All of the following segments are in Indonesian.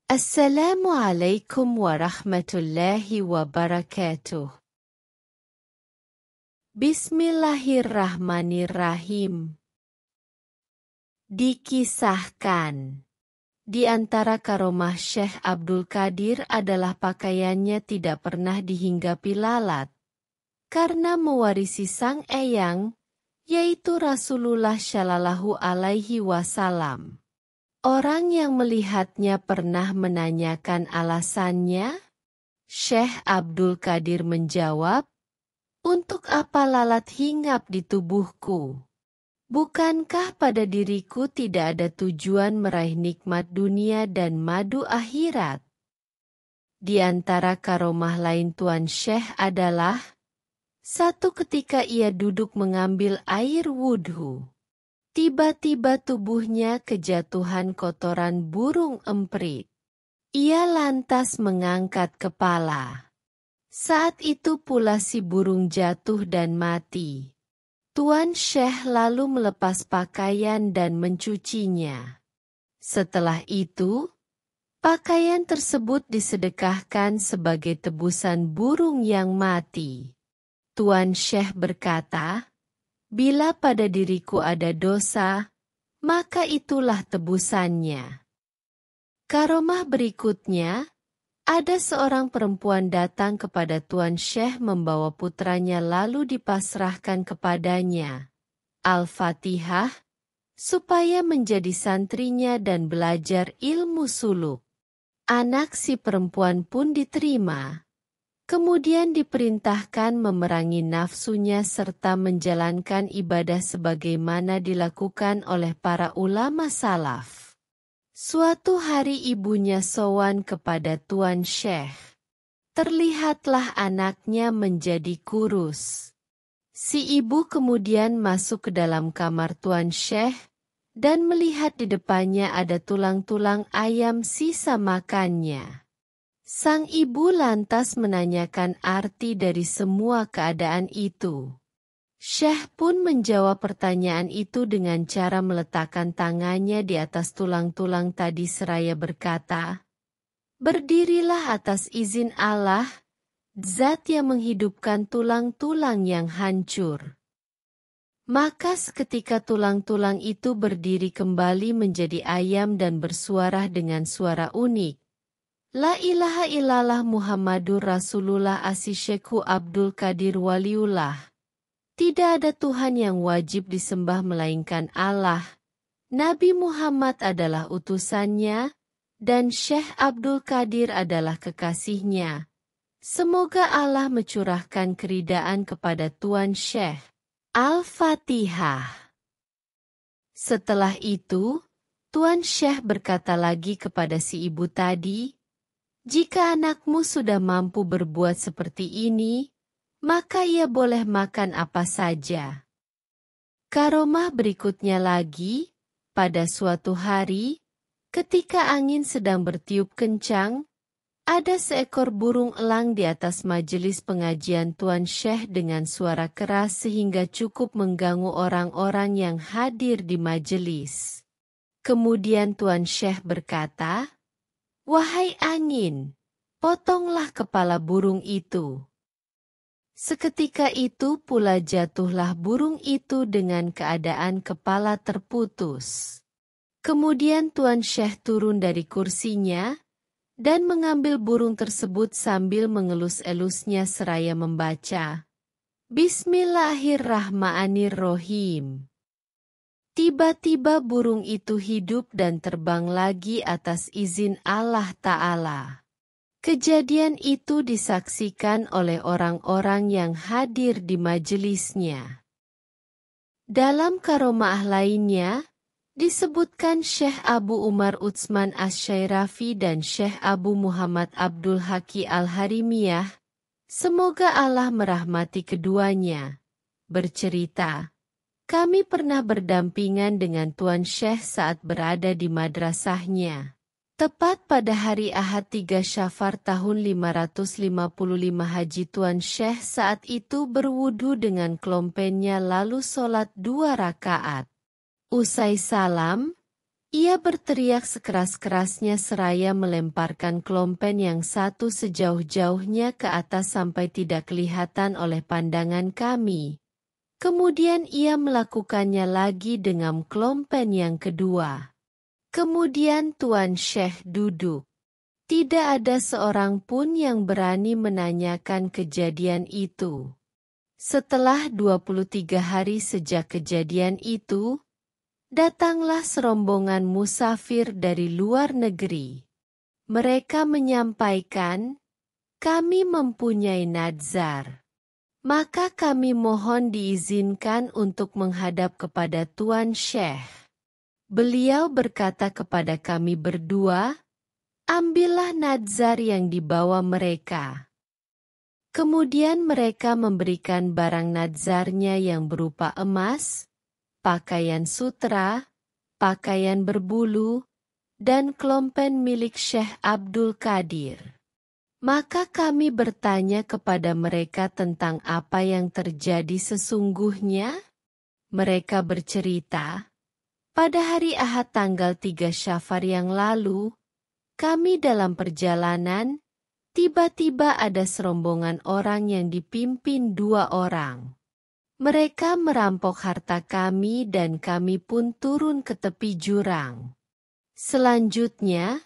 Assalamualaikum warahmatullahi wabarakatuh. Bismillahirrahmanirrahim. Dikisahkan, di antara karomah Syekh Abdul Qadir adalah pakaiannya tidak pernah dihinggapi lalat, karena mewarisi sang eyang, yaitu Rasulullah Shallallahu Alaihi Wasallam. Orang yang melihatnya pernah menanyakan alasannya. Syekh Abdul Qadir menjawab, "Untuk apa lalat hinggap di tubuhku? Bukankah pada diriku tidak ada tujuan meraih nikmat dunia dan madu akhirat?" Di antara karomah lain Tuan Syekh adalah, satu ketika ia duduk mengambil air wudhu. Tiba-tiba tubuhnya kejatuhan kotoran burung emprit. Ia lantas mengangkat kepala. Saat itu pula si burung jatuh dan mati. Tuan Syekh lalu melepas pakaian dan mencucinya. Setelah itu, pakaian tersebut disedekahkan sebagai tebusan burung yang mati. Tuan Syekh berkata, "Bila pada diriku ada dosa, maka itulah tebusannya." Karomah berikutnya, ada seorang perempuan datang kepada Tuan Syekh membawa putranya lalu dipasrahkan kepadanya Al-Fatihah, supaya menjadi santrinya dan belajar ilmu suluk. Anak si perempuan pun diterima. Kemudian diperintahkan memerangi nafsunya serta menjalankan ibadah sebagaimana dilakukan oleh para ulama salaf. Suatu hari ibunya sowan kepada Tuan Syekh. Terlihatlah anaknya menjadi kurus. Si ibu kemudian masuk ke dalam kamar Tuan Syekh dan melihat di depannya ada tulang-tulang ayam sisa makannya. Sang ibu lantas menanyakan arti dari semua keadaan itu. Syekh pun menjawab pertanyaan itu dengan cara meletakkan tangannya di atas tulang-tulang tadi seraya berkata, "Berdirilah atas izin Allah, Zat yang menghidupkan tulang-tulang yang hancur." Maka seketika tulang-tulang itu berdiri kembali menjadi ayam dan bersuara dengan suara unik. La ilaha illallah Muhammadur Rasulullah Syekh Abdul Qadir Waliullah. Tidak ada Tuhan yang wajib disembah melainkan Allah. Nabi Muhammad adalah utusannya, dan Syekh Abdul Qadir adalah kekasihnya. Semoga Allah mencurahkan keridaan kepada Tuan Syekh. Al-Fatihah. Setelah itu, Tuan Syekh berkata lagi kepada si ibu tadi, "Jika anakmu sudah mampu berbuat seperti ini, maka ia boleh makan apa saja." Karomah berikutnya lagi, pada suatu hari, ketika angin sedang bertiup kencang, ada seekor burung elang di atas majelis pengajian Tuan Syekh dengan suara keras sehingga cukup mengganggu orang-orang yang hadir di majelis. Kemudian Tuan Syekh berkata, "Wahai angin, potonglah kepala burung itu." Seketika itu pula jatuhlah burung itu dengan keadaan kepala terputus. Kemudian Tuan Syekh turun dari kursinya dan mengambil burung tersebut sambil mengelus-elusnya seraya membaca, "Bismillahirrahmanirrahim." Tiba-tiba burung itu hidup dan terbang lagi atas izin Allah Ta'ala. Kejadian itu disaksikan oleh orang-orang yang hadir di majelisnya. Dalam karomah lainnya, disebutkan Syekh Abu Umar Utsman Asy-Syairafi dan Syekh Abu Muhammad Abdul Haqi Al-Harimiyah, semoga Allah merahmati keduanya, bercerita, "Kami pernah berdampingan dengan Tuan Syekh saat berada di madrasahnya. Tepat pada hari Ahad 3 Syafar tahun 555 Haji, Tuan Syekh saat itu berwudu dengan klompennya lalu sholat 2 rakaat. Usai salam, Ia berteriak sekeras-kerasnya seraya melemparkan klompen yang satu sejauh-jauhnya ke atas sampai tidak kelihatan oleh pandangan kami. Kemudian ia melakukannya lagi dengan klompen yang kedua. Kemudian Tuan Syekh duduk. Tidak ada seorang pun yang berani menanyakan kejadian itu. Setelah 23 hari sejak kejadian itu, datanglah serombongan musafir dari luar negeri. Mereka menyampaikan, kami mempunyai nazar. Maka kami mohon diizinkan untuk menghadap kepada Tuan Syekh. Beliau berkata kepada kami berdua, ambillah nazar yang dibawa mereka. Kemudian mereka memberikan barang nazarnya yang berupa emas, pakaian sutra, pakaian berbulu, dan klompen milik Syekh Abdul Qadir. Maka kami bertanya kepada mereka tentang apa yang terjadi sesungguhnya. Mereka bercerita, pada hari Ahad tanggal 3 Syafar yang lalu, kami dalam perjalanan, tiba-tiba ada serombongan orang yang dipimpin 2 orang. Mereka merampok harta kami dan kami pun turun ke tepi jurang. Selanjutnya,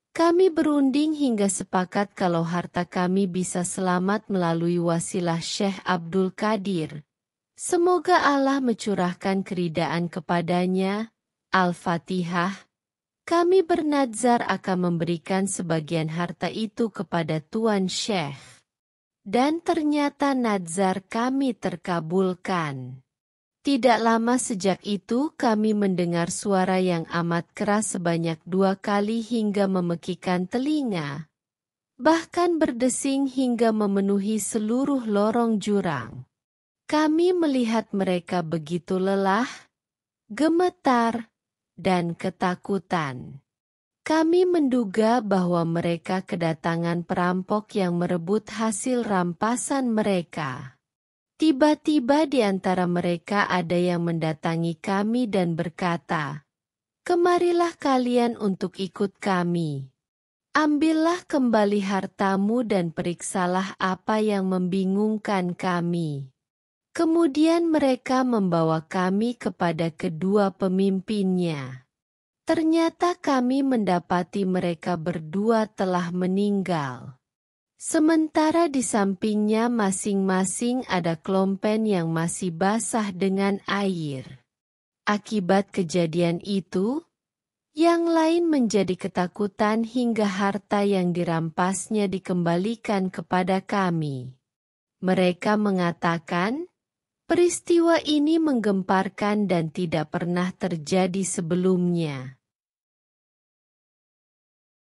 kami berunding hingga sepakat kalau harta kami bisa selamat melalui wasilah Syekh Abdul Qadir. Semoga Allah mencurahkan keridaan kepadanya. Al-Fatihah. Kami bernazar akan memberikan sebagian harta itu kepada Tuan Syekh. Dan ternyata nazar kami terkabulkan. Tidak lama sejak itu kami mendengar suara yang amat keras sebanyak 2 kali hingga memekikan telinga. Bahkan berdesing hingga memenuhi seluruh lorong jurang. Kami melihat mereka begitu lelah, gemetar, dan ketakutan. Kami menduga bahwa mereka kedatangan perampok yang merebut hasil rampasan mereka. Tiba-tiba di antara mereka ada yang mendatangi kami dan berkata, kemarilah kalian untuk ikut kami. Ambillah kembali hartamu dan periksalah apa yang membingungkan kami. Kemudian mereka membawa kami kepada kedua pemimpinnya. Ternyata kami mendapati mereka berdua telah meninggal. Sementara di sampingnya masing-masing ada klompen yang masih basah dengan air. Akibat kejadian itu, yang lain menjadi ketakutan hingga harta yang dirampasnya dikembalikan kepada kami. Mereka mengatakan, peristiwa ini menggemparkan dan tidak pernah terjadi sebelumnya.